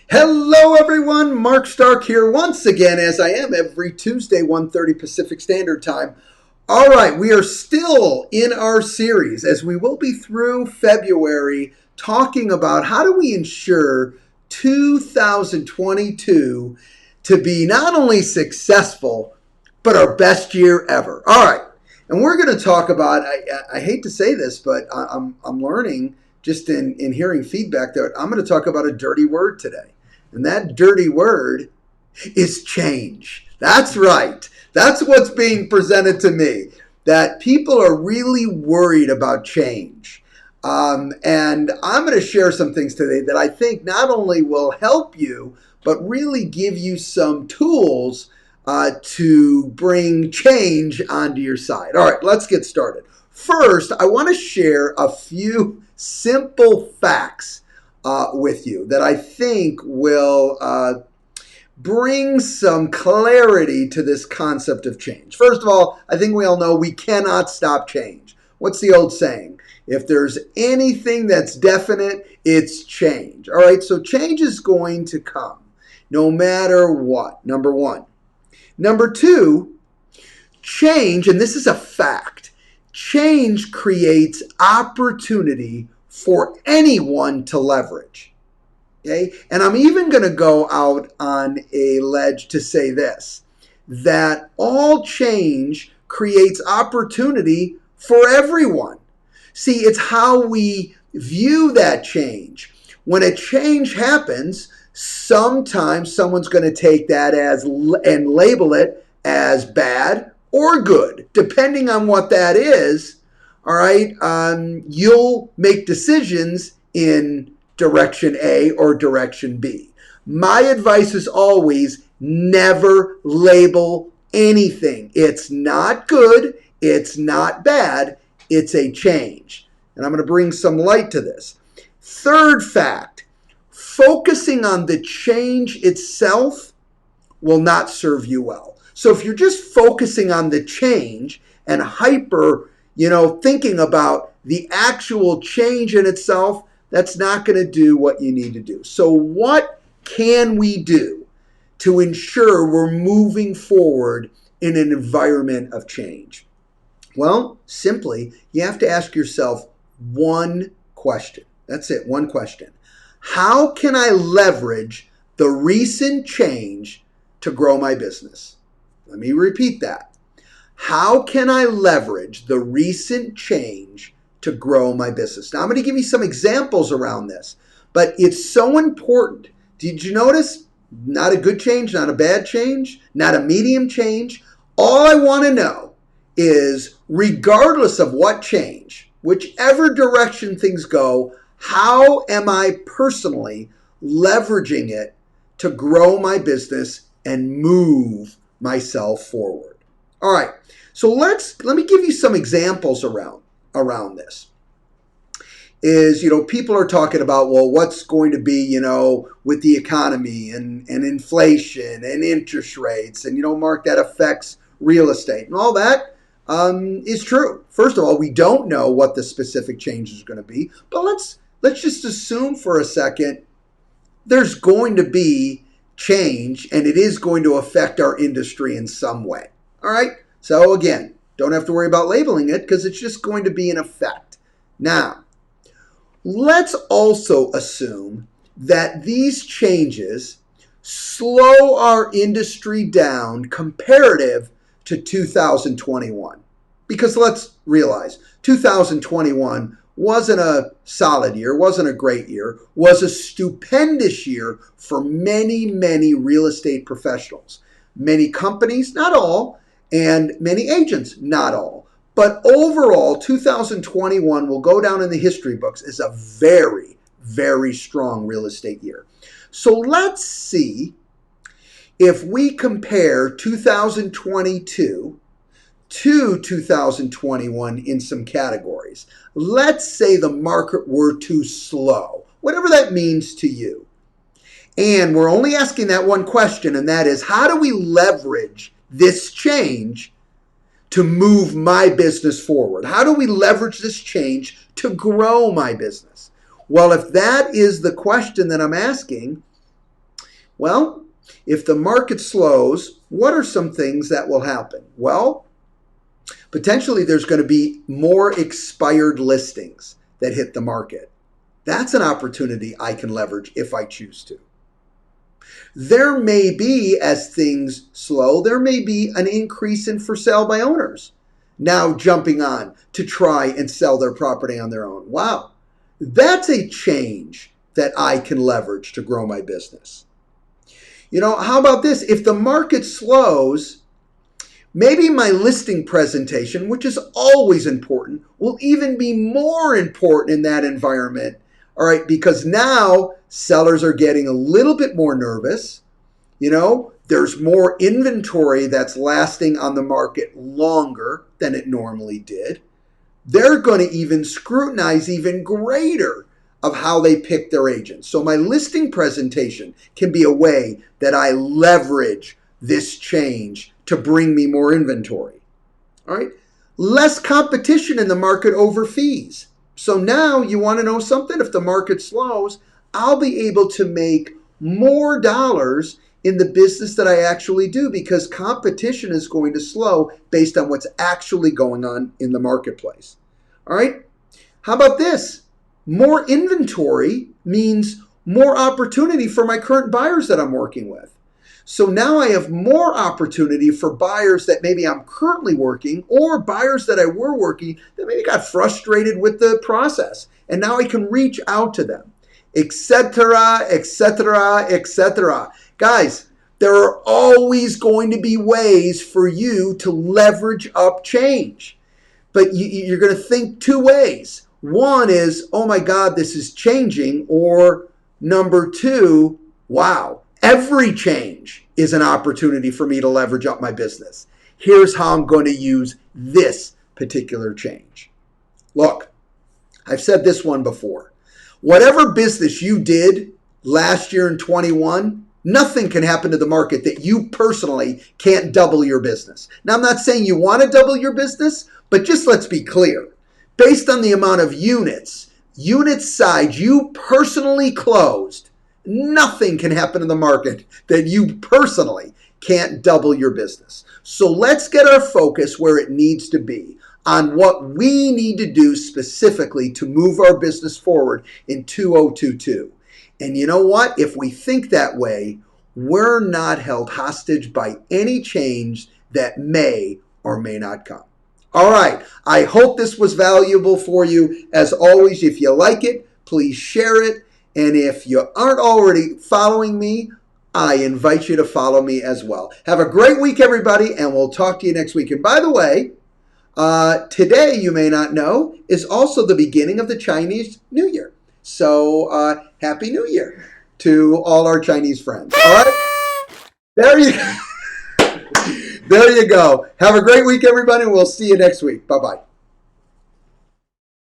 Hello everyone, Mark Stark here once again as I am every Tuesday 1:30 Pacific Standard Time. All right, we are still in our series as we will be through February talking about how do we ensure 2022 to be not only successful but our best year ever. All right. And we're going to talk about, I hate to say this, but I'm learning just in hearing feedback that I'm going to talk about a dirty word today. And that dirty word is change. That's right. That's what's being presented to me, that people are really worried about change. And I'm going to share some things today that I think not only will help you, but really give you some tools to bring change onto your side. All right, let's get started. First, I want to share a few simple facts with you that I think will bring some clarity to this concept of change. First of all, I think we all know we cannot stop change. What's the old saying? If there's anything that's definite, it's change. All right, so change is going to come no matter what, number one. Number two, change, and this is a fact, change creates opportunity for anyone to leverage. Okay? And I'm even going to go out on a ledge to say this, that all change creates opportunity for everyone. See, it's how we view that change. When a change happens, sometimes someone's going to take that as and label it as bad or good, depending on what that is. All right, you'll make decisions in direction A or direction B. My advice is always never label anything. It's not good, it's not bad, it's a change. And I'm going to bring some light to this. Third fact, focusing on the change itself will not serve you well. So if you're just focusing on the change and thinking about the actual change in itself, that's not going to do what you need to do. So what can we do to ensure we're moving forward in an environment of change? Well, simply, you have to ask yourself one question. That's it, one question. How can I leverage the recent change to grow my business? Let me repeat that. How can I leverage the recent change to grow my business? Now, I'm going to give you some examples around this, but it's so important. Did you notice? Not a good change, not a bad change, not a medium change. All I want to know is, regardless of what change, whichever direction things go, how am I personally leveraging it to grow my business and move myself forward? All right, so let me give you some examples around this. People are talking about, well, what's going to be, with the economy and inflation and interest rates, and Mark, that affects real estate and all that is true. First of all, we don't know what the specific change is going to be, but let's just assume for a second there's going to be change and it is going to affect our industry in some way. All right. So again, don't have to worry about labeling it because it's just going to be an effect. Now, let's also assume that these changes slow our industry down comparative to 2021. Because let's realize 2021 wasn't a solid year, wasn't a great year, was a stupendous year for many, many real estate professionals. Many companies, not all, and many agents, not all. But overall, 2021 will go down in the history books as a very, very strong real estate year. So let's see if we compare 2022 to 2021 in some categories. Let's say the market were to slow, whatever that means to you. And we're only asking that one question, and that is, how do we leverage this change to move my business forward? How do we leverage this change to grow my business? Well, if that is the question that I'm asking, Well, if the market slows, what are some things that will happen? Well, potentially there's going to be more expired listings that hit the market. That's an opportunity I can leverage if I choose to. There may be, as things slow, there may be an increase in for sale by owners now jumping on to try and sell their property on their own. Wow, that's a change that I can leverage to grow my business. How about this? If the market slows, maybe my listing presentation, which is always important, will even be more important in that environment. All right, because now sellers are getting a little bit more nervous. There's more inventory that's lasting on the market longer than it normally did. They're going to even scrutinize even greater of how they pick their agents. So my listing presentation can be a way that I leverage this change to bring me more inventory. All right. Less competition in the market over fees. So now you want to know something? If the market slows, I'll be able to make more dollars in the business that I actually do because competition is going to slow based on what's actually going on in the marketplace. All right. How about this? More inventory means more opportunity for my current buyers that I'm working with. So now I have more opportunity for buyers that maybe I'm currently working or buyers that I were working that maybe got frustrated with the process. And now I can reach out to them, etc., etc., etc. Guys, there are always going to be ways for you to leverage up change. But you're going to think two ways. One is, oh my God, this is changing. Or number two, wow, every change is an opportunity for me to leverage up my business. Here's how I'm going to use this particular change. Look, I've said this one before. Whatever business you did last year in 21, nothing can happen to the market that you personally can't double your business. Now, I'm not saying you want to double your business, but just let's be clear. Based on the amount of unit size you personally closed, nothing can happen in the market that you personally can't double your business. So let's get our focus where it needs to be on what we need to do specifically to move our business forward in 2022. And you know what? If we think that way, we're not held hostage by any change that may or may not come. All right. I hope this was valuable for you. As always, if you like it, please share it. And if you aren't already following me, I invite you to follow me as well. Have a great week, everybody, and we'll talk to you next week. And by the way, today, you may not know, is also the beginning of the Chinese New Year. So, Happy New Year to all our Chinese friends. All right? There you go. Have a great week, everybody. We'll see you next week. Bye-bye.